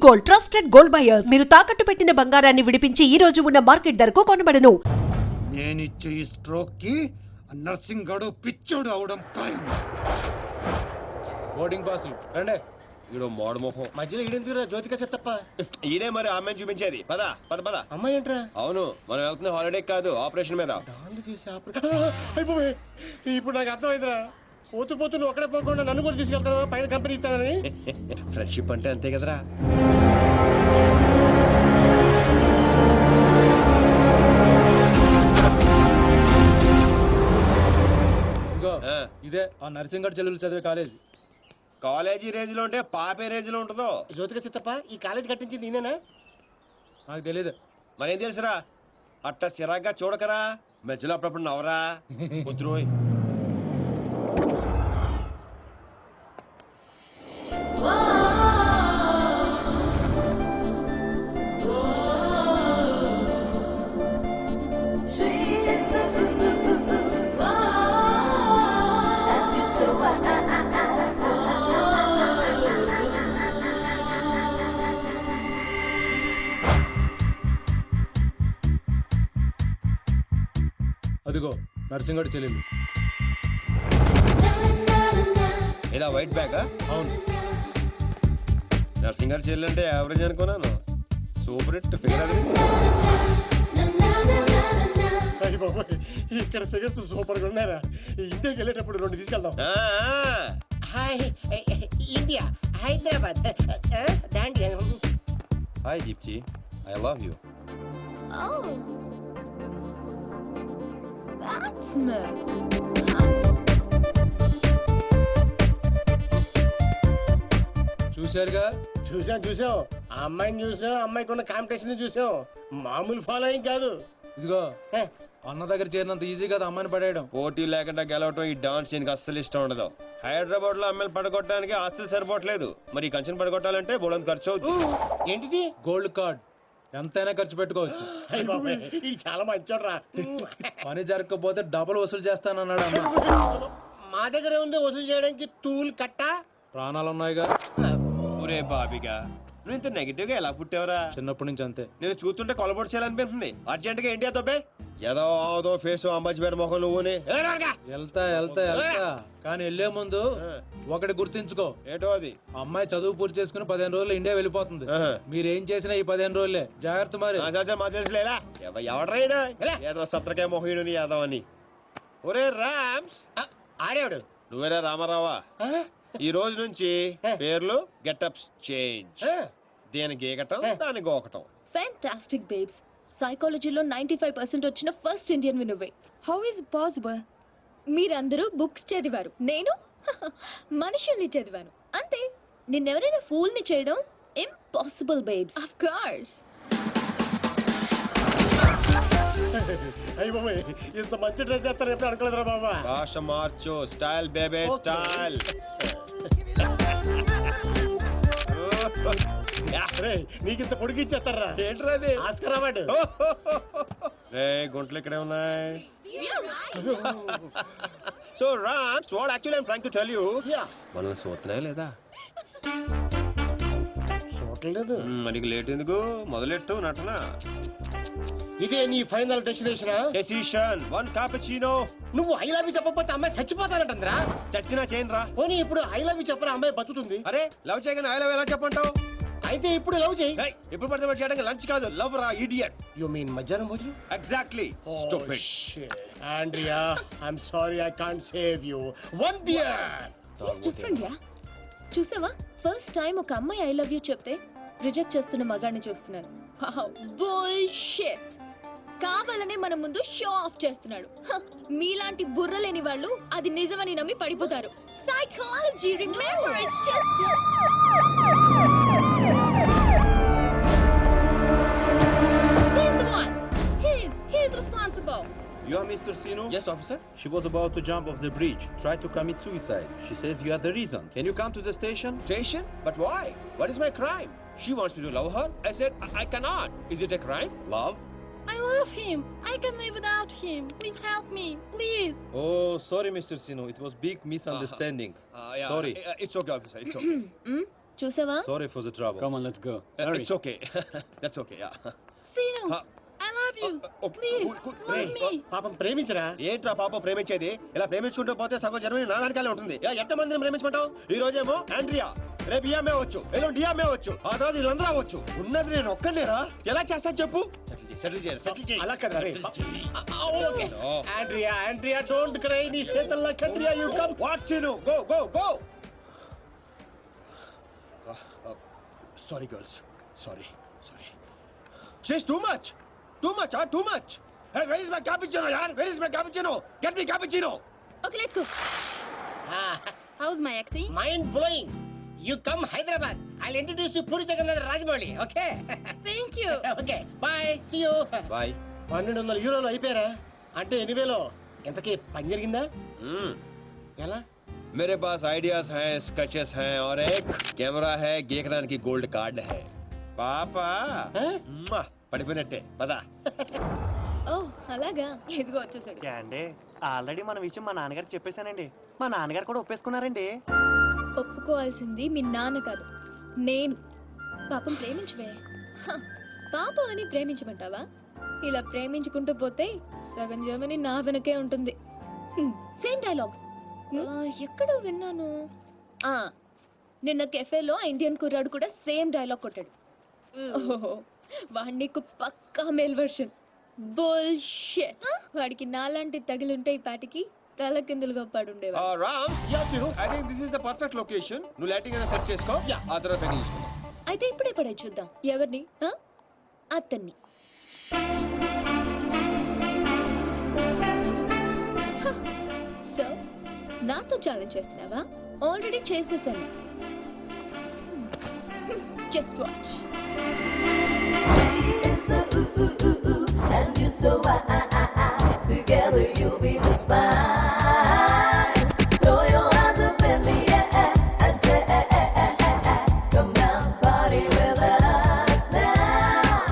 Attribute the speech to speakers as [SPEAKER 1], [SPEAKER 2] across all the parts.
[SPEAKER 1] Gold, trusted gold buyers. మీరు తాకట్టు పెట్టిన బంగారాన్ని విడిపించి ఈ రోజు ఉన్న మార్కెట్ ధరకు కొనబడను.
[SPEAKER 2] నేనిచ్చే ఈ స్ట్రోక్ కి నర్సింగ్ గడు పిచ్చోడు అవడం ఖాయం.
[SPEAKER 3] బోర్డింగ్ పాసులు రండి.
[SPEAKER 4] ఈడో మోడు మొహం
[SPEAKER 2] మధ్యలో ఈడెందుకురా జ్యోతిక సెత్తప్ప.
[SPEAKER 4] ఈడే మరి అమ్మాయిని చూపించేది. పద పద పద.
[SPEAKER 2] అమ్మాయి ఏంట్రా?
[SPEAKER 4] అవును, మనం వెళ్తున్న హాలిడే కాదు, ఆపరేషన్ మీద.
[SPEAKER 2] డాన్లు చేసి అయిపోయి ఇప్పుడు నాకు అర్థమైందిరా. పోతూ పోతూ నువ్వు ఒక్కడే పోకుండా నన్ను కూడా తీసుకెళ్తాను పైన కంపెనీ ఇస్తానని.
[SPEAKER 4] ఫ్రెండ్షిప్ అంటే అంతే కదరా.
[SPEAKER 3] ఇంకో ఇదే ఆ నర్సింగ్ చెల్లెలు చదివే కాలేజ్.
[SPEAKER 4] కాలేజీ రేంజ్ లో ఉంటే పాపే రేంజ్ లో ఉంటుందో.
[SPEAKER 2] జ్యోతిక సెత్తప్ప ఈ కాలేజ్ కట్టించింది నేనేనా?
[SPEAKER 3] నాకు తెలీదు.
[SPEAKER 4] మరేం తెలుసురా, అట్ట చిరాగ్గా చూడకరా. మధ్యలో అప్పుడప్పుడు నవ్వరా. కుదురోయ్.
[SPEAKER 3] అదిగో నర్సింగ్ చెల్లెలు.
[SPEAKER 4] ఏదా వైట్ బ్యాగా?
[SPEAKER 3] అవును.
[SPEAKER 4] నర్సింగ్ గారు చెల్లంటే యావరేజ్ అనుకున్నాను. సూపర్ హిట్ ఫిగర్ అది.
[SPEAKER 2] ఇక్కడ ఫిగర్స్ సూపర్ గా ఉన్నారా? ఇండియాకి వెళ్ళేటప్పుడు 2 తీసుకెళ్దాం. Hi India, Hyderabad.
[SPEAKER 4] Hi Deepti, I love you.
[SPEAKER 3] చూశారుగా?
[SPEAKER 2] చూసాం. ఆ అమ్మాయిని చూసాం, అమ్మాయికి ఉన్న కాంపిటీషన్ చూసాం. మామూలు ఫాలోయింగ్ కాదు.
[SPEAKER 3] ఇదిగో అన్న దగ్గర చేరినంత ఈజీ కాదు అమ్మాయిని పడేయడం.
[SPEAKER 4] పోటీ లేకుండా గెలవటం ఈ డాన్స్ దీనికి అస్సలు ఇష్టం ఉండదు. హైదరాబాద్ లో అమ్మాయిలు పడగొట్టడానికి ఆస్తులు సరిపోవట్లేదు. మరి ఈ కంచెను పడగొట్టాలంటే బోలంత ఖర్చు అవుతుంది.
[SPEAKER 2] ఏంటిది?
[SPEAKER 3] Gold card. ఎంతైనా ఖర్చు పెట్టుకోవచ్చు.
[SPEAKER 2] ఇది చాలా మంచోడ్రా.
[SPEAKER 3] పని జరగకపోతే డబుల్ వసూలు చేస్తానన్నాడు అన్న.
[SPEAKER 2] మా దగ్గర ఉంది వసూలు చేయడానికి తూల్ కట్ట.
[SPEAKER 3] ప్రాణాలు ఉన్నాయిగా.
[SPEAKER 4] ఒరే బాబిగా, నువ్వు ఇంత నెగిటివ్ గా ఎలా పుట్టావరా?
[SPEAKER 3] చిన్నప్పటి నుంచి అంతే.
[SPEAKER 4] నేను చూస్తుంటే కొలబొట్టు చేయాలనిపిస్తుంది. అర్జెంట్ గా ఇండియా తోపే. ఏదో ఫేస్ అంబాజీపేట మొహం నువ్వుని.
[SPEAKER 3] వెళ్తా కానీ వెళ్లే ముందు ఒకటి గుర్తించుకో.
[SPEAKER 4] ఏటో అది?
[SPEAKER 3] అమ్మాయి చదువు పూర్తి చేసుకుని 15 రోజులు ఇండియా వెళ్ళిపోతుంది. మీరేం చేసినా ఈ 15 రోజులే జాగ్రత్త. మరి
[SPEAKER 4] మా తెలుసులేలా ఎవడ్రైనా ఏదో సత్రకాయ మొహీడు యాదవ్ అని. ఒరే రామ్స్,
[SPEAKER 2] ఆడేవాడు
[SPEAKER 4] నువ్వేరా రామారావా? ఈ రోజు నుంచి పేర్లు గెటప్స్ చేంజ్. దేని గీకటం, దాని గోకటం.
[SPEAKER 5] Fantastic babes. సైకాలజీలో 95% వచ్చిన ఫస్ట్ ఇండియన్ నువ్వే. How is possible? మీరందరూ బుక్స్ చదివారు, నేను మనుషుల్ని చదివాను. అంతే. నిన్నెవరైనా ఫూల్ ని చేయడం ఇంపాసిబుల్ బేబ్స్. Of course.
[SPEAKER 2] అయ్య బాబాయ్, ఇంత మంచి డ్రెస్ చేస్తారు ఎప్పుడు అనుకోలేదురా బాబా.
[SPEAKER 4] భాష మార్చు, స్టైల్ బేబే స్టైల్.
[SPEAKER 2] నీకింత పొడిగిచ్చేస్తారా?
[SPEAKER 4] ఏంట్రా అది?
[SPEAKER 2] Oscar award.
[SPEAKER 4] రే గుంటలు ఇక్కడే ఉన్నాయి. So Rams, what actually I am trying to tell you, మనల్ని చూస్తున్నాయా లేదా?
[SPEAKER 2] చూడలేదు.
[SPEAKER 4] మరి లేట్ ఎందుకు? మొదలెట్టు నటన.
[SPEAKER 2] ఇదే నీ ఫైనల్
[SPEAKER 4] డెసిషన్. 1 cappuccino.
[SPEAKER 2] నువ్వు ఐ లవ్ యూ చెప్పకపోతే అమ్మాయి చచ్చిపోతానంటుందిరా.
[SPEAKER 4] చచ్చినా చేయను రా.
[SPEAKER 2] పోనీ ఇప్పుడు ఐ లవ్ యూ చెప్పరా, అమ్మాయి బతుకుతుంది.
[SPEAKER 4] అరే లవ్ చేయగానే ఐ లవ్ ఎలా చెప్పంటావు?
[SPEAKER 2] అయితే ఇప్పుడు లవ్ చేయి.
[SPEAKER 4] ఇప్పుడు పడితే చేయడానికి లంచ్ కాదు, లవ్ రా ఇడియట్.
[SPEAKER 2] యు మీన్ మధ్యాహ్నం భోజనం?
[SPEAKER 4] Exactly. Stupid.
[SPEAKER 2] Andrea, I am sorry, I can't save you. 1 beer.
[SPEAKER 5] Different యా. చూసావా, ఫస్ట్ టైం ఒక అమ్మాయి ఐ లవ్ యూ చెప్తే రిజెక్ట్ చేస్తున్న మగాడిని చూస్తున్నాను. బుల్షిట్. కావాలనే మన ముందు షో ఆఫ్ చేస్తున్నాడు. మీలాంటి బుర్ర లేని వాళ్ళు అది నిజమని నమ్మి పడిపోతారు. Psychology, remember, it's just he's responsible.
[SPEAKER 4] You are Mr. Sinu?
[SPEAKER 6] Yes, officer. She was about to jump off the bridge, tried to commit suicide. She says you are the reason. Can you come to the station?
[SPEAKER 4] Station? But why? What is my crime? She wants me to love her. I said, I cannot. Is it a crime? Love?
[SPEAKER 5] I love him. I can live without him. Please help me. Please.
[SPEAKER 6] Oh, sorry, Mr. Sinu. It was big misunderstanding.
[SPEAKER 4] Yeah,
[SPEAKER 6] Sorry.
[SPEAKER 4] It's okay, officer. It's okay.
[SPEAKER 5] చూసావా?
[SPEAKER 6] Sorry for the trouble.
[SPEAKER 7] Come on, let's go.
[SPEAKER 4] It's okay. That's okay, yeah.
[SPEAKER 8] Sinu,
[SPEAKER 4] Huh?
[SPEAKER 8] I love you.
[SPEAKER 4] Okay,
[SPEAKER 8] Please,
[SPEAKER 4] cool.
[SPEAKER 8] love me.
[SPEAKER 2] పాపం ప్రేమించరా.
[SPEAKER 4] ఏంట్రా పాపం ప్రేమించేది? ఇలా ప్రేమించుకుంటూ పోతే సగం Germany నా వెనకాలే ఉంటుంది. ఎంతమందిని ప్రేమించుకుంటావు? ఈ రోజేమో ఆండ్రియా, రేపు ఈఎంఏ అవచ్చు, ఎల్లుండి డిఎంఏ అవచ్చు, ఆ తర్వాత వీళ్ళందరూ అవచ్చు. ఉన్నది నేను ఒక్కనేరా? ఎలా చేస్తా చెప్పు? సెటిల్ చేయి.
[SPEAKER 2] అలా కదా రే. Okay Andrea don't cry. నీ చేతల్లో కండ్రియా you come.
[SPEAKER 4] What Chinu? Go. Sorry girls. Sorry. She's too much. Too much. Hey, where is my cappuccino, yaar? Where is my cappuccino? Get me cappuccino.
[SPEAKER 5] Okay let's go. How's my acting?
[SPEAKER 2] Mind blowing. You come Hyderabad. I'll introduce you Puri Jagannath Rajamouli. Okay
[SPEAKER 5] thank you.
[SPEAKER 2] Okay bye see you.
[SPEAKER 4] Bye.
[SPEAKER 2] 1200 యూరోలు అయిపోయారా? అంటే 8,000. ఎంతకీ పని జరిగిందా? ఎలా?
[SPEAKER 4] मेरे पास ideas हैं, sketches हैं और एक कैमरा है, गेकरान की गोल्ड कार्ड है. पापा పడిపోయినట్టే పదా.
[SPEAKER 5] ఓ అలాగా, ఇదిగో వచ్చేసాడు.
[SPEAKER 8] అండి ఆల్రెడీ మన విషయం మా నాన్నగారికి చెప్పేశానండి. మా నాన్నగారు కూడా ఒప్పేసుకున్నారండి.
[SPEAKER 5] ఒప్పుకోవాల్సింది మీ నాన్న కాదు, నేను. పాపం ప్రేమించవే. పాపం అని ప్రేమించమంటావా? ఇలా ప్రేమించుకుంటూ పోతే సగం జర్మనీ నా వెనకే ఉంటుంది. సేమ్ డైలాగ్ ఎక్కడో విన్నాను. నిన్న కెఫేలో ఇండియన్ కుర్రాడు కూడా సేమ్ డైలాగ్ కొట్టాడు. ఓహో, వాడి నీకు పక్కా మేల్ వర్షన్. బుల్షిట్. వాడికి నాలాంటి తగిలుంటే ఈ పాటికి తల కిందులుగా పడుండేవా.
[SPEAKER 4] Ram, I think this is the perfect location. నువ్వు లైటింగ్ అయినా సెట్ చేసుకో, ఆ తర్వాత పని చూసుకుందాం.
[SPEAKER 5] అయితే ఇప్పుడే పడే చూద్దాం. ఎవరిని? అతన్ని. సో నాతో ఛాలెంజ్ చేస్తున్నావా? ఆల్రెడీ చేసేసాను. Just watch.
[SPEAKER 9] And you so together you'll be just fine. Throw your hands up in the air and say, come down, party with us now.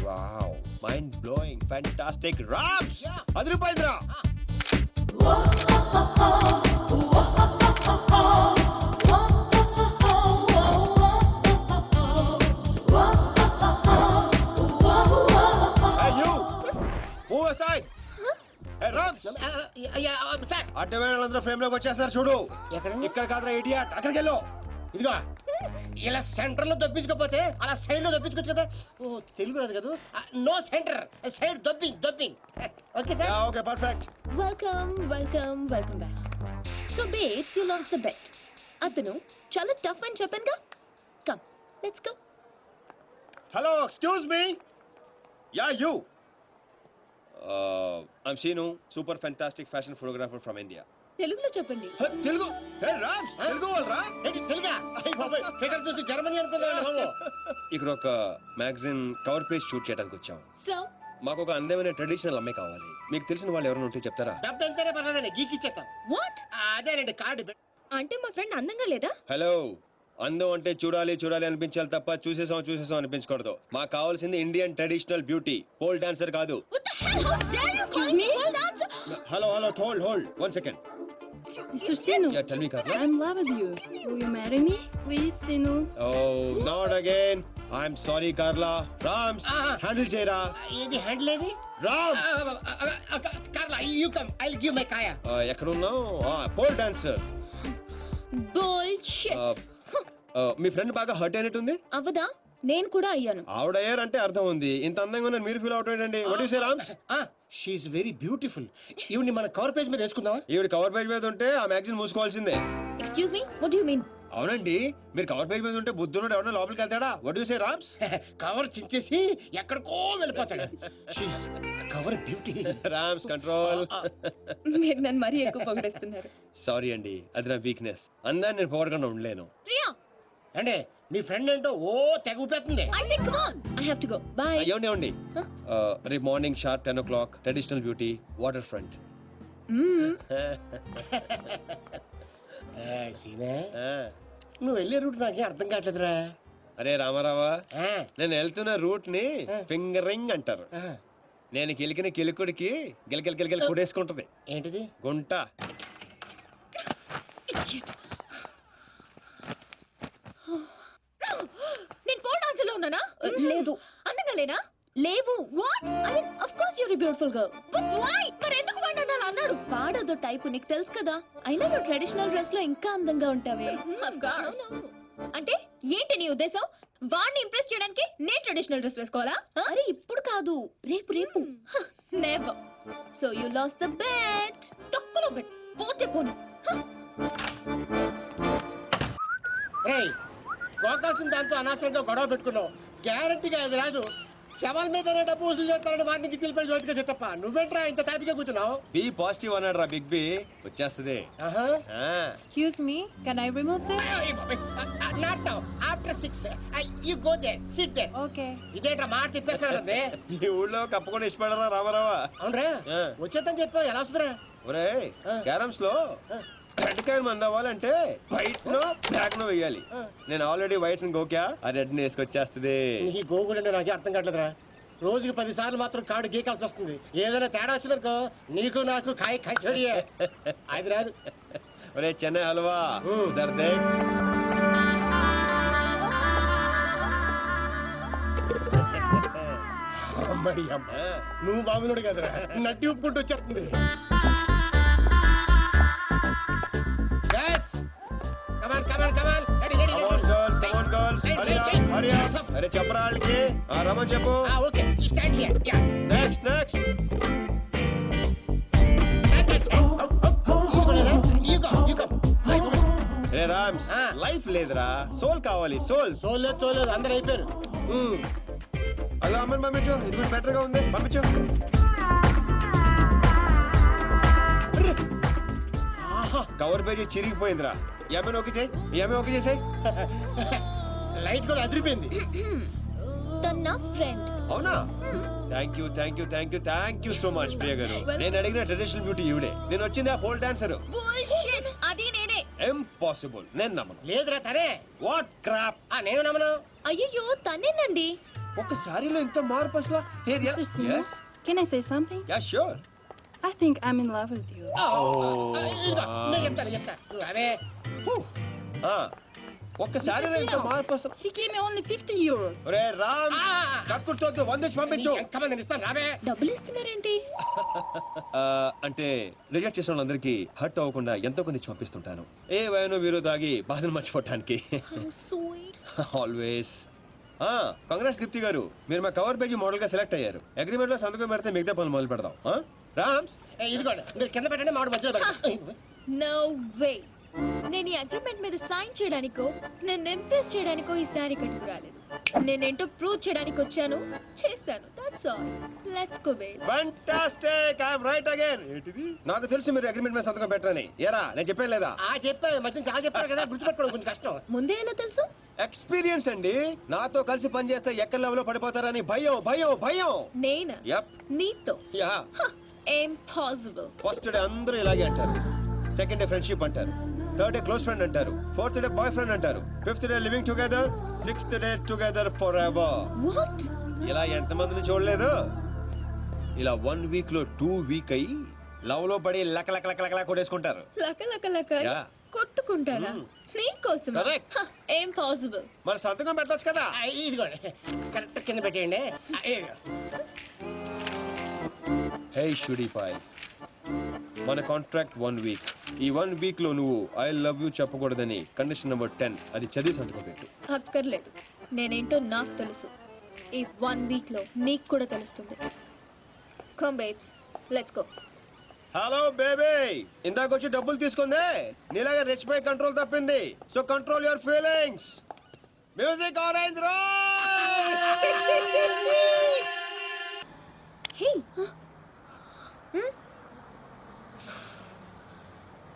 [SPEAKER 4] Wow, mind blowing, fantastic. Rams, అదిరిపోయిందిరా. అడ్డమైన వాళ్ళందరూ frame లోకి వచ్చేస్తారు చూడు. ఇక్కడ కాదురా idiot, అక్కడికి వెళ్ళు.
[SPEAKER 2] ఇదిగో ఇలా సెంటర్ లో దొప్పించకపోతే అలా సైడ్ లో దొప్పించుకోవచ్చు కదా. ఓ తెలుగు రాదు కదా. No centre, side dropping. Okay sir.
[SPEAKER 4] Okay perfect.
[SPEAKER 5] Welcome back. So babes, you lost the bet. అతను చాలా టఫ్ అని చెప్పానుగా. Come let's go.
[SPEAKER 4] Hello, excuse me. Yeah you. I'm Seenu, super fantastic fashion photographer from India.
[SPEAKER 5] తెలుగులో చెప్పండి.
[SPEAKER 4] తెలుగు? హే రామ్స్, తెలుగు వాళ్ళరా?
[SPEAKER 2] తెలుగా? బాబాయ్ figure చూసి Germany అనుకున్నాను బాబు.
[SPEAKER 4] ఇక్కడ ఒక మ్యాగజైన్ కవర్ పేజ్ షూట్ చేయడానికి వచ్చాం.
[SPEAKER 5] సో
[SPEAKER 4] మాకు ఒక అందమైన ట్రెడిషనల్ అమ్మాయి కావాలి. మీకు తెలిసిన వాళ్ళు ఎవరైనా ఉంటే చెప్తారా?
[SPEAKER 2] డబ్బు ఎంతైనా పర్లేదండి, గీకిచ్చేస్తాం.
[SPEAKER 5] వాట్?
[SPEAKER 2] అదేనండి కార్డు.
[SPEAKER 5] అంటే మా ఫ్రెండ్ అందంగా లేదా?
[SPEAKER 4] హలో, అందం అంటే చూడాలి అనిపించాలి తప్ప చూసేసాం అనిపించకూడదు. మాకు కావాల్సింది Indian traditional beauty, pole dancer కాదు.
[SPEAKER 5] What the hell? How dare you call me pole dancer?
[SPEAKER 4] Hello, hold 1 second.
[SPEAKER 8] Mr. Sinu,
[SPEAKER 4] Yeah, tell me, Carla.
[SPEAKER 8] I'm in love with you. Will you marry me? Please, Sinu.
[SPEAKER 4] Oh, not again. I'm sorry, Carla. Rams, handle చేయరా.
[SPEAKER 2] ఏది handle ఏది?
[SPEAKER 4] Ram,
[SPEAKER 2] Carla you come, I'll give my కాయా.
[SPEAKER 4] ఎక్కడ ఉన్నావు? Pole dancer.
[SPEAKER 5] Bullshit.
[SPEAKER 4] మీ friend బాగా hurt అయినట్టుంది.
[SPEAKER 5] అవదా? నేను కూడా అయ్యాను.
[SPEAKER 4] ఆవిడయ్యారంటే అర్థం ఉంది. ఇంత అందంగా ఉన్నాను మీరు ఫీల్ అవుట్ ఏంటండి? What you say Rams?
[SPEAKER 2] She is very beautiful. ఈవిని మన కవర్ పేజ్ మీద వేసుకుందామా?
[SPEAKER 4] ఈవిడ కవర్ పేజ్ మీద ఉంటే ఆ magazine మూసుకోవాల్సిందే.
[SPEAKER 5] Excuse me, what do you mean?
[SPEAKER 4] అవునండి, మీరు కవర్ పేజ్ మీద ఉంటే బుద్ధుడు ఎవరైనా లోపలికి వెళ్తాడా? What you say Rams?
[SPEAKER 2] Cover చించేసి ఎక్కడికో వెళ్ళిపోతాడు. She is cover beauty.
[SPEAKER 4] Rams control.
[SPEAKER 5] మీరు నన్ను మరీ ఎక్కువ పొగిడేస్తున్నారు.
[SPEAKER 4] సారీ అండి, అది నా వీక్నెస్. అందరిని నేను పొగడకుండా ఉండలేను.
[SPEAKER 5] ప్రియా,
[SPEAKER 2] అంటే మీ ఫ్రెండ్ ఏంటో ఓ తెగ ఊపేస్తుంది.
[SPEAKER 5] I think come on. I have to go. Bye.
[SPEAKER 4] ఏమండి రేపు morning sharp 10 o'clock traditional beauty water front.
[SPEAKER 2] సీనే, నువ్వు వెళ్ళే రూట్ నాకేం అర్థం కావట్లేదురా.
[SPEAKER 4] అరే రామారావా, నేను వెళ్తున్న రూట్ ని ఫింగరింగ్ అంటారు. నేను కిలికిన కిలుకుడికి గిలగిల కొడేసుకుంటది.
[SPEAKER 2] ఏంటిది?
[SPEAKER 4] గుంట.
[SPEAKER 5] Idiot. ఉన్నానా లేదు అందంగా లేనా లేవు what I mean of course you're beautiful girl but why మరి ఎందుకు వాడు అలా అన్నాడు వాడదో టైపు నీకు తెలుసు కదా అయినా నువ్వు ట్రెడిషనల్ డ్రెస్ లో ఇంకా అందంగా ఉంటావే ఆఫ్ కోర్స్ అంటే ఏంటి నీ ఉద్దేశం వాడిని ఇంప్రెస్ చేయడానికి నేను ట్రెడిషనల్ డ్రెస్ వేసుకోవాలా అరే ఇప్పుడు కాదు రేపు రేపు never so you lost the bet తొక్కలో బెట్ పోతే పోను
[SPEAKER 2] రేయ్ గోకాల్సిన దాంతో అనవసరంగా గొడవ పెట్టుకున్నావు గ్యారంటీగా అది రాదు శవాల మీదనే డబ్బు వసూలు చేస్తారని వాటికి చిల్లిపడి జోటిగా చెట్టప్ప నువ్వేంట్రా ఇంత తాపిగా కూర్చున్నావు
[SPEAKER 4] బి పాజిటివ్ అన్నాడు రా బిగ్ బి వచ్చేస్తుంది
[SPEAKER 2] ఆహా
[SPEAKER 5] excuse me can I remove this
[SPEAKER 2] not now after 6 you go there sit there
[SPEAKER 5] okay
[SPEAKER 2] ఇదేంట్రా మాట తిప్పేస్తారండి
[SPEAKER 4] ఈ ఊళ్ళో కప్పకుండా ఇష్టపడరా రామారావా
[SPEAKER 2] అవునరా వచ్చేద్దని చెప్పావు ఎలా వస్తుందిరా
[SPEAKER 4] ఒరే క్యారమ్స్ లో రెడ్ కాయిన్ మంది అవ్వాలంటే వైట్ నో బ్లాక్ నో వేయాలి నేను ఆల్రెడీ వైట్ గోక్యా ఆ రెడ్ ని వేసుకొచ్చేస్తుంది
[SPEAKER 2] నీ గోగుడు నాకే అర్థం కావట్లేదురా రోజుకి 10 సార్లు మాత్రం కార్డు గీకాల్సి వస్తుంది ఏదైనా తేడా వచ్చిందనుకో నీకు నాకు కాయ కచ్చడియే అది రాదు
[SPEAKER 4] ఒరే చెన్నై హల్వా దర్దే
[SPEAKER 2] అమ్మడి అమ్మ నువ్వు బాబునుడు కదరా నడ్డి ఉప్పుకుంటూ వచ్చేస్తుంది
[SPEAKER 4] అరే చెప్పరా వాళ్ళకి రమన్ చెప్పు
[SPEAKER 2] okay stand here yeah
[SPEAKER 4] next next ray Rams life లేదురా సోల్ కావాలి సోల్
[SPEAKER 2] సోలేదు అందరు అయిపోయారు
[SPEAKER 4] అదో అమ్మని పంపించు ఇది కూడా బెటర్ గా ఉంది పంపించు కవర్ పేజీ చిరిగిపోయిందిరా ఏమైనా ఓకే చేయి ఏమైనా ఓకే చేసాయి
[SPEAKER 2] లైట్ కూడా అదిరిపోయింది
[SPEAKER 5] తన ఫ్రెండ్
[SPEAKER 4] అవునా thank you thank you thank you thank you so much Priya garu నేను అడిగిన ట్రెడిషనల్ బ్యూటీ ఈవిడే నేను వచ్చింది ఆ పోల్ డాన్సర్
[SPEAKER 5] బుల్షిట్ అది నేనే
[SPEAKER 4] ఇంపాసిబుల్ నేను నమ్మను
[SPEAKER 2] లేదురా తనే
[SPEAKER 4] వాట్ క్రాప్
[SPEAKER 2] నేను నమ్మను
[SPEAKER 5] అయ్యో తనేనండి
[SPEAKER 4] ఒక సారీలో ఇంత మార్పు అసలు
[SPEAKER 7] Mr. Singh, can I say something?
[SPEAKER 4] Yeah sure
[SPEAKER 7] I think I'm in love with you.
[SPEAKER 2] నేను చెప్తా నువ్వు అవే
[SPEAKER 4] ఒక్క సారీలో ఇంత మార్పు అసలు
[SPEAKER 7] He gave me only 50 euros.
[SPEAKER 4] ఒరే రామ్ కక్కుర్తోద్దు 100 పంపించు
[SPEAKER 2] ఎంతమంది ఇస్తాను రావే
[SPEAKER 5] డబ్బులు ఇస్తున్నారేంటి
[SPEAKER 4] అంటే రిజెక్ట్ చేసిన వాళ్ళందరికీ హర్ట్ అవ్వకుండా ఎంతో కొంది పంపిస్తుంటాను ఏ వయను వీరు దాగి బాధను మర్చిపోవటానికి
[SPEAKER 5] How sweet.
[SPEAKER 4] Always congrats Deepti garu మీరు మా కవర్ పేజీ మోడల్ గా సెలెక్ట్ అయ్యారు అగ్రిమెంట్ లో సంతకం పెడితే మిగతా పనులు మొదలు పెడదాం రామ్స్
[SPEAKER 2] ఇదిగోండి మీరు కింద పెట్టండి మామిడి మధ్యలో పెట్టండి
[SPEAKER 5] No way. నేను ఈ అగ్రిమెంట్ మీద సైన్ చేయడానికో నేను ఇంప్రెస్ చేయడానికో ఈ శారీ కట్టుకు రాలేదు నేనేంటో ప్రూవ్ చేయడానికి వచ్చాను చేశాను that's all let's go baby
[SPEAKER 4] fantastic I am right again ఏంటిది నాకు తెలుసు మీరు అగ్రిమెంట్ మీద సంతకం పెట్టరని ఏరా నేను చెప్పాను లేదా
[SPEAKER 2] చెప్పాను మధ్య చాలా చెప్పారు కదా గుర్తుపెట్టుకోవడం కొంచెం కష్టం
[SPEAKER 5] ముందే ఎలా తెలుసు
[SPEAKER 4] ఎక్స్పీరియన్స్ అండి నాతో కలిసి పని చేస్తే ఎక్కడ లెవెల్లో పడిపోతారని భయం భయం భయం
[SPEAKER 5] నేనా
[SPEAKER 4] యప్
[SPEAKER 5] నీతో
[SPEAKER 4] యా
[SPEAKER 5] ఇంపాసిబుల్
[SPEAKER 4] ఫస్ట్ డే అందరూ ఇలాగే అంటారు సెకండ్ డే ఫ్రెండ్షిప్ అంటారు థర్డ్ డే క్లోజ్ ఫ్రెండ్ అంటారు ఫోర్త్ డే బాయ్ ఫ్రెండ్ అంటారు fifth day living together sixth day together for ever
[SPEAKER 5] what
[SPEAKER 4] ఇలా ఎంతమందిని చూడలేదు ఇలా 1 వీక్ లో 2 వీక్ అయ్యి లవ్ లో పడి లక లక లక లక కొట్టేసుకుంటారు
[SPEAKER 5] లక లక లక
[SPEAKER 4] Yeah.
[SPEAKER 5] కొట్టుకుంటారా నీకోసం
[SPEAKER 4] Correct.
[SPEAKER 5] ఇంపాసిబుల్
[SPEAKER 4] మరి సంతకం పెట్టొచ్చు కదా
[SPEAKER 2] ఇదిగోండి కరెక్ట్ కింద పెట్టేయండి
[SPEAKER 4] హే షుడీపాయ్ మన కాంట్రాక్ట్ 1 వీక్ ఈ 1 వీక్ లో నువ్వు ఐ లవ్ యూ చెప్పకూడదని కండిషన్ నెంబర్ 10 అది చదివి సంతకం పెట్టు
[SPEAKER 5] అక్కర్లేదు నేనేంటో నాకు తెలుసు ఈ 1 వీక్ లో నీకు కూడా తెలుస్తుంది come babes let's go
[SPEAKER 4] hello baby ఇందాక వచ్చి డబ్బులు తీసుకుందే నీలాగా రిచ్ పై కంట్రోల్ తప్పింది so control your feelings music orange
[SPEAKER 5] hey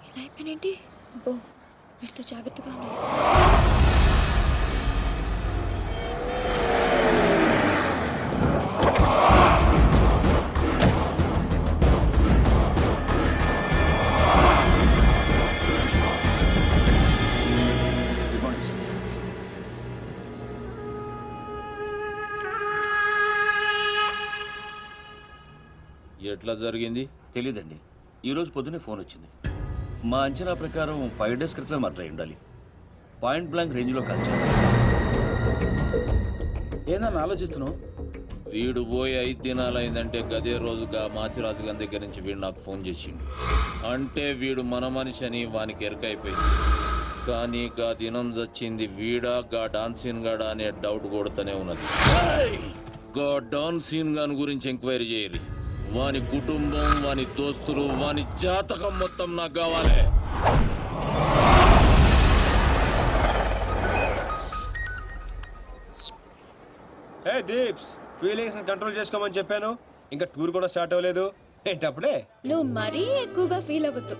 [SPEAKER 5] ఇలా అయిపోయినేంటి బో వీటితో జాగ్రత్తగా ఉండాలి
[SPEAKER 10] ఎట్లా జరిగింది
[SPEAKER 11] తెలీదండి ఈరోజు పొద్దునే ఫోన్ వచ్చింది మా అంచనా ప్రకారం 5 డేస్ క్రితమే మర్డర్ అయి ఉండాలి పాయింట్ బ్లాంక్ రేంజ్లో కాల్చారు
[SPEAKER 3] ఏందన్నా ఆలోచిస్తున్నావు?
[SPEAKER 11] వీడు పోయి 5 దినాలైందంటే గదే రోజుగా మాచిరాజు గారి దగ్గర నుంచి వీడు నాకు ఫోన్ చేసిండు. అంటే వీడు మన మనిషి అని వానికి ఎరకైపోయింది. కానీ గా దినం చచ్చింది వీడా గా డాన్సీన్ గాడా అనే డౌట్ కొడుతూనే ఉన్నది. గా డాన్సీన్ గాని గురించి ఎంక్వైరీ చేయరు. వాని కుటుంబం, వాని దోస్తులు, వాని జాతకం మొత్తం నాకు కావాలి.
[SPEAKER 4] హే దీప్స్, ఫీలింగ్స్ కంట్రోల్ చేసుకోమని చెప్పాను. ఇంకా టూర్ కూడా స్టార్ట్ అవ్వలేదు ఏంటప్పుడే?
[SPEAKER 5] నువ్వు మరీ ఎక్కువగా ఫీల్ అవ్వద్దు.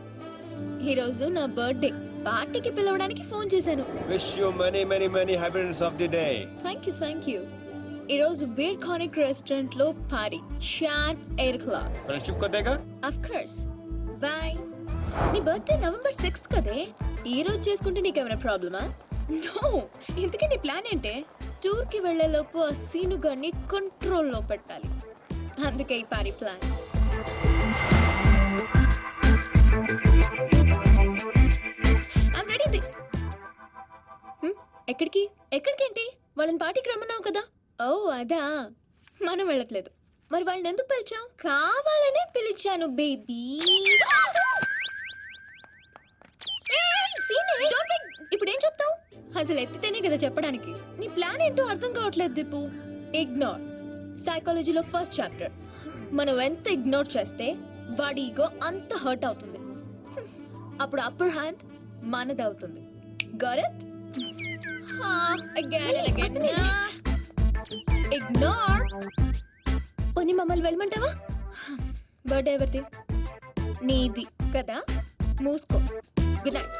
[SPEAKER 5] ఈ రోజు నా బర్త్డే పార్టీకి పిలవడానికి ఫోన్ చేశాను.
[SPEAKER 4] Wish you many many many happiness of the day.
[SPEAKER 5] Thank you. ఈ రోజు బీర్ కానిక్ రెస్టారెంట్ లో పార్టీ, షార్ప్ 8 o'clock.
[SPEAKER 4] ఫ్రెండ్షిప్ కొద్దేగా.
[SPEAKER 5] Of course. బై. నీ బర్త్డే November 6th కదే. ఈ రోజు చేసుకుంటే నీకేమైనా ప్రాబ్లమా? నో. ఇంతకీ నీ ప్లాన్ ఏంటే? టూర్ కి వెళ్లే లోపు ఆ సీను గారిని కంట్రోల్లో పెట్టాలి. అందుకే ఈ పార్టీ ప్లాన్. I'm ready. ఎక్కడికేంటి? వాళ్ళని పార్టీకి రమ్మన్నావు కదా. ఓ అదా, మనం వెళ్ళట్లేదు. మరి వాళ్ళని ఎందుకు పిలిచావు? కావాలనే పిలిచాను బేబీ. ఇప్పుడు ఏం చెప్తావు? అసలు ఎత్తితేనే కదా చెప్పడానికి. నీ ప్లాన్ ఏంటో అర్థం కావట్లేదు దీపు. ఇగ్నోర్. సైకాలజీలో ఫస్ట్ చాప్టర్. మనం ఎంత ఇగ్నోర్ చేస్తే వాడి ఈగో అంత హర్ట్ అవుతుంది. అప్పుడు అప్పర్ హ్యాండ్ మనదవుతుంది. Got it? ఇగ్నోర్. పోనీ మమ్మల్ని వెళ్ళమంటావా? బర్త్డే ఎవరిది? నీది కదా. మూసుకో. Good night.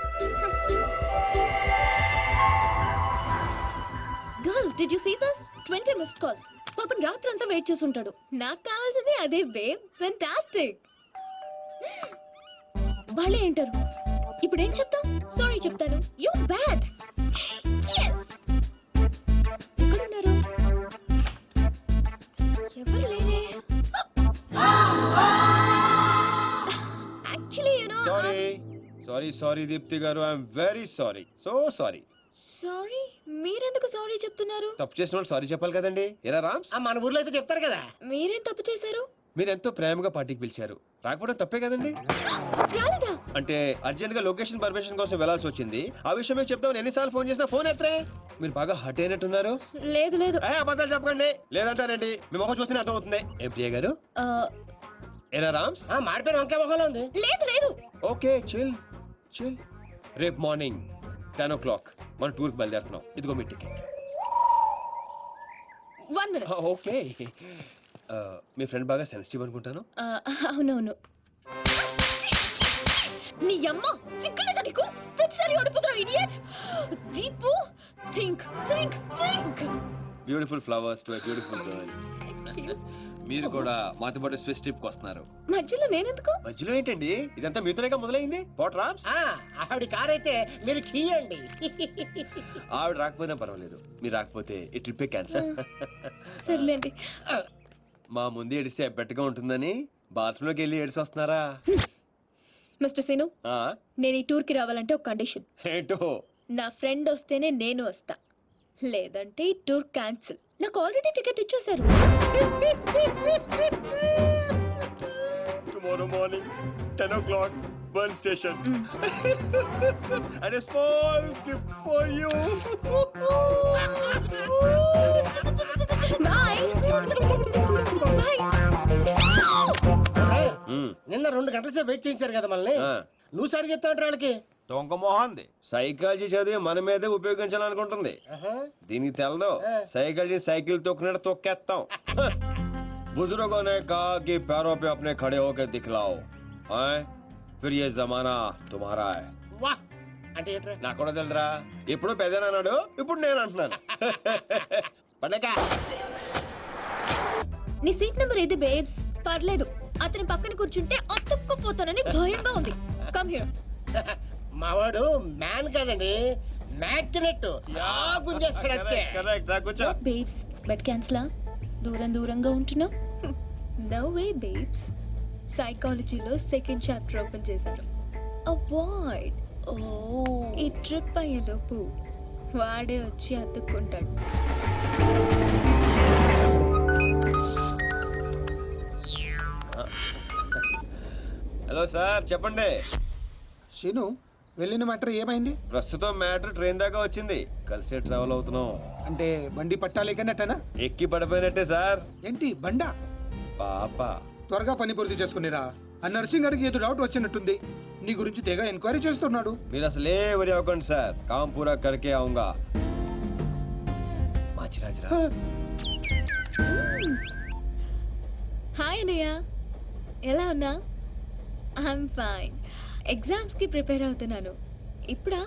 [SPEAKER 5] Girl, did you see this? 20 missed calls. పాపం రాత్రంతా వెయిట్ చేస్తుంటాడు. నాకు కావాల్సింది అదే బేబ్. ఫెంటాస్టిక్. వాళ్ళే ఏంటారు. ఇప్పుడు ఏం చెప్తావు? సారీ చెప్తాను. You bad. ఎక్కడున్నారు? ఎవరు లేరే. Actually you know,
[SPEAKER 4] sorry Deepti garu, I'm very sorry. Sorry.
[SPEAKER 5] Sorry? మీరెందుకు సారీ చెప్తున్నారు?
[SPEAKER 4] తప్పు చేసిన వాళ్ళు సారీ చెప్పాలి కదండి. ఎరా రామ్స్,
[SPEAKER 2] మన ఊర్లో అయితే చెప్తారు కదా.
[SPEAKER 5] మీరేం తప్పు చేశారు?
[SPEAKER 4] మీరు ఎంతో ప్రేమగా పార్టీకి పిలిచారు. రాకపోవడం తప్పే కదండి.
[SPEAKER 5] రాలేదా?
[SPEAKER 4] అంటే అర్జెంట్ గా లొకేషన్ పర్మిషన్ కోసం వెళ్లాల్సి వచ్చింది. ఆ విషయం మీకు చెప్తామని ఎన్నిసార్లు ఫోన్ చేసినా ఫోన్ ఎత్తరే. మీరు బాగా హర్ట్ అయినట్టున్నారు.
[SPEAKER 5] లేదు.
[SPEAKER 4] అబద్ధాలు చెప్పకండి. లేదంటారేంటి? మీ ముఖం చూస్తే అర్థం అవుతుంది. ఏం ప్రియ గారు? ఎరా రామ్స్,
[SPEAKER 2] మాడిపోయిన వంకాయ మొహంలో ఉంది.
[SPEAKER 5] లేదు.
[SPEAKER 4] Okay, chill. రేపు మార్నింగ్ 10 o'clock మన టూర్ కి బయలుదేరుతున్నాం. ఇదిగో మీ టికెట్.
[SPEAKER 5] 1 minute.
[SPEAKER 4] ఓకే. మీ ఫ్రెండ్ బాగా సెన్సిటివ్ అనుకుంటాను.
[SPEAKER 5] అవునవును. నీ అమ్మ సిగ్గులేదా నీకు? ప్రతిసారి ఓడిపోతున్నావు idiot. Deepu, think.
[SPEAKER 4] Beautiful flowers to a beautiful girl. మీరు కూడా మాతో పాటు స్విస్ ట్రిప్ కి వస్తున్నారు.
[SPEAKER 5] మధ్యలో నేనెందుకు?
[SPEAKER 4] మధ్యలో ఏంటండి? ఇదంతా మీతోనేగా మొదలైంది. పోట్ రామ్స్,
[SPEAKER 2] ఆవిడ కార్ అయితే మీరు కీయండి.
[SPEAKER 4] ఆవిడ రాకపోయినా పర్వాలేదు. మీరు రాకపోతే ఈ ట్రిప్ క్యాన్సల్.
[SPEAKER 5] సర్లేండి.
[SPEAKER 4] మా ముందు ఏడిస్తే బెట్టగా ఉంటుందని బాత్రూమ్ లోకి వెళ్ళి ఏడిసి వస్తున్నారా?
[SPEAKER 5] మిస్టర్ సీను, నేను ఈ టూర్ కి రావాలంటే ఒక కండిషన్.
[SPEAKER 4] ఏంటో?
[SPEAKER 5] నా ఫ్రెండ్ వస్తేనే నేను వస్తా, లేదంటే ఈ టూర్ క్యాన్సిల్. నాకు ఆల్రెడీ టికెట్ ఇచ్చేశారు.
[SPEAKER 4] Tomorrow morning 10 o'clock burn station. And a small gift for you.
[SPEAKER 5] By.
[SPEAKER 2] నిన్న 2 గంటల సేపు వెయిట్ చేశారు కదా మనల్ని. నువ్వు సరి చెప్తావు వాళ్ళకి.
[SPEAKER 4] దొంగ మొహంది. సైకాలజీ చదివి మన మీదే ఉపయోగించాలనుకుంటుంది. దీనికి తెలదు. Psychology cycle తొక్కినట్టు తొక్కేస్తాం. बुजुर्गों ने कहा कि पैरों पे अपने खड़े होकर दिखलाओ, फिर ये जमाना तुम्हारा है.
[SPEAKER 2] వాహ్ అంటే ఏంట్రా?
[SPEAKER 4] నాకు కూడా తెలుదురా. ఇప్పుడు పెద్దనా అన్నాడు, ఇప్పుడు నేను అంటున్నాను. పండగ.
[SPEAKER 5] నీ సీట్ నెంబర్ ఏది బేబ్స్? పర్లేదు, అతని పక్కన కూర్చుంటే అతుక్కుపోతానని భయంగా ఉంది. Come here.
[SPEAKER 2] మావాడు మ్యాన్ కదండి, మ్యాగ్నెట్.
[SPEAKER 5] బేబ్స్ బెట్ క్యాన్సిలా? దూరంగా ఉంటున్నావు. No way babes. సైకాలజీలో సెకండ్ చాప్టర్ ఓపెన్ చేశారు. అవాయిడ్. ఈ ట్రిప్ అయ్యేలోపు వాడే వచ్చి అతుక్కుంటాడు.
[SPEAKER 4] హలో సార్ చెప్పండి.
[SPEAKER 3] శీను వెళ్ళిన మ్యాటర్ ఏమైంది?
[SPEAKER 4] ప్రస్తుతం మ్యాటర్ ట్రైన్ దాకా వచ్చింది. కలిసే ట్రావెల్ అవుతున్నాం.
[SPEAKER 3] అంటే బండి పట్టాలి కన్నట్టనా?
[SPEAKER 4] ఎక్కి పడిపోయినట్టే సార్.
[SPEAKER 3] ఏంటి బండా?
[SPEAKER 4] పాప
[SPEAKER 3] త్వరగా పని పూర్తి చేసుకునిరా. ఆ నర్సింగ్ గారికి ఏదో డౌట్ వచ్చినట్టుంది. నీ గురించి తెగ ఎంక్వైరీ చేస్తున్నాడు.
[SPEAKER 4] మీరు అసలే వరి అవ్వకండి సార్. కామ్ పూరా కరికే ఆऊंगा. మాచిరాజరా.
[SPEAKER 5] హాయ్ అన్నయ్య, ఎలా ఉన్నా? I'm fine. ఎగ్జామ్స్ కి ప్రిపేర్ అవుతున్నాను. ఇప్పుడా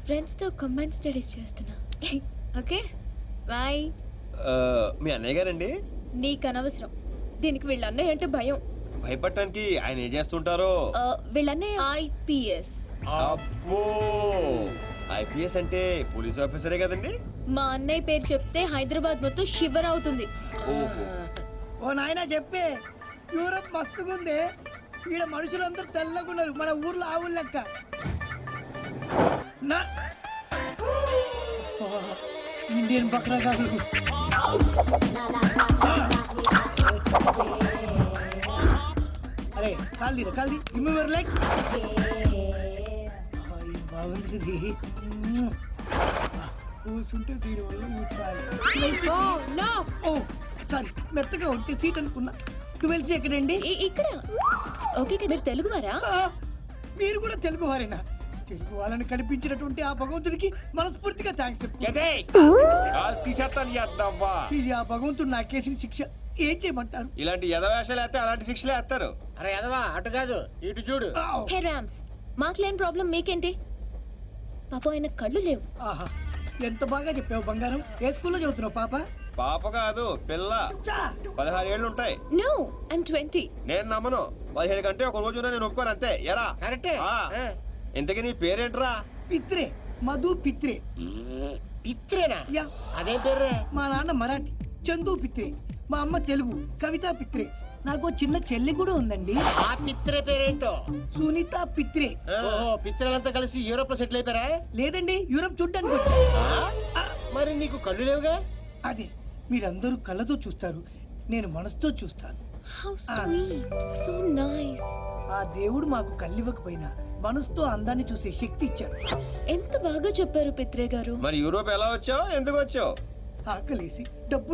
[SPEAKER 5] ఫ్రెండ్స్ తో కంబైన్ స్టడీస్ చేస్తున్నా. Okay bye.
[SPEAKER 4] మీ అన్నయ్య గారండి?
[SPEAKER 5] నీకు అనవసరం. దీనికి వీళ్ళ అన్నయ్య అంటే భయం.
[SPEAKER 4] భయపడటానికి ఆయన ఏం చేస్తుంటారో?
[SPEAKER 5] వీళ్ళ అన్నయ్య ఐపీఎస్.
[SPEAKER 4] అబ్బో, ఐపీఎస్ అంటే పోలీస్ ఆఫీసరే కదండి?
[SPEAKER 5] మా అన్నయ్య పేరు చెప్తే హైదరాబాద్ మొత్తం షివర్ అవుతుంది.
[SPEAKER 4] ఓహో.
[SPEAKER 2] ఓ నాయనా చెప్పే, యూరప్ మస్తుగుంది. ఈడ మనుషులందరూ తెల్లగున్నారు, మన ఊర్లో ఆవులు లెక్క. ఇండియన్ బక్రాగాలు. అరే కాల్ది కాల్ది రిమూవర్ లైక్ బాగుంది. కూర్చుంటే దీని వల్ల ఓ సారీ, మెత్తగా ఉంటే సీట్ అనుకున్నా. 12 ఎక్కడండి?
[SPEAKER 5] ఇక్కడ. ఓకే కదా. మీరు తెలుగు వారా?
[SPEAKER 2] మీరు కూడా తెలుగు వారేనా? తెలుగు వాళ్ళని కనిపించినటువంటి ఆ భగవంతుడికి మనస్ఫూర్తిగా థ్యాంక్స్ చెప్పు. ఇది ఆ భగవంతుడు నా కేసిన శిక్ష. ఏం చేయమంటారు?
[SPEAKER 4] ఇలాంటి ఎదవేషాలు వేస్తే అలాంటి శిక్షలే వేస్తారు.
[SPEAKER 2] అరే ఎదవా, అటు కాదు ఇటు చూడు.
[SPEAKER 5] హే రామ్స్, మాకు లేని ప్రాబ్లం మీకేంటి? పాప ఆయన కళ్ళు లేవు.
[SPEAKER 2] ఆహా, ఎంత బాగా చెప్పావు బంగారం. ఏ స్కూల్లో చదువుతున్నావు పాప?
[SPEAKER 4] పాప కాదు పిల్ల. 16 ఏళ్ళు ఉంటాయి.
[SPEAKER 5] No, I'm 20.
[SPEAKER 4] నేను నమ్మను. 17 కంటే ఒక రోజు నేను ఒప్పుకోను అంతే. ఎరా
[SPEAKER 2] కరెక్టే.
[SPEAKER 4] ఇంతకీ నీ పేరేంట్రా?
[SPEAKER 2] పిత్రే, మధు పిత్రే.
[SPEAKER 4] పిత్రేనా?
[SPEAKER 2] యా.
[SPEAKER 4] అదేం పేర్రే?
[SPEAKER 2] మా నాన్న మరాఠీ, చందు పిత్రే. మా అమ్మ తెలుగు, కవిత పిత్రే. నాకు చిన్న చెల్లి కూడా ఉందండి.
[SPEAKER 4] ఆ పిత్రే పేరేంటో?
[SPEAKER 2] సునీత పిత్రే.
[SPEAKER 4] ఓహో, పిత్రలంతా కలిసి యూరోప్ లో సెటిల్ అయిపోయారా?
[SPEAKER 2] లేదండి, యూరప్ చూడ్డానికి వచ్చా.
[SPEAKER 4] మరి నీకు కళ్ళు లేవుగా?
[SPEAKER 2] అదే, మీరందరూ కళ్ళతో చూస్తారు, నేను మనసుతో చూస్తాను.
[SPEAKER 5] How sweet, so nice.
[SPEAKER 2] ఆ దేవుడు మాకు కళ్ళివ్వకపోయినా మనసుతో అందాన్ని చూసే శక్తి ఇచ్చాడు.
[SPEAKER 5] ఎంత బాగా చెప్పారు పిత్రే గారు.
[SPEAKER 4] మరి యూరోప్ ఎలా వచ్చావు, ఎందుకు వచ్చావు?
[SPEAKER 2] ఆకలేసి డబ్బు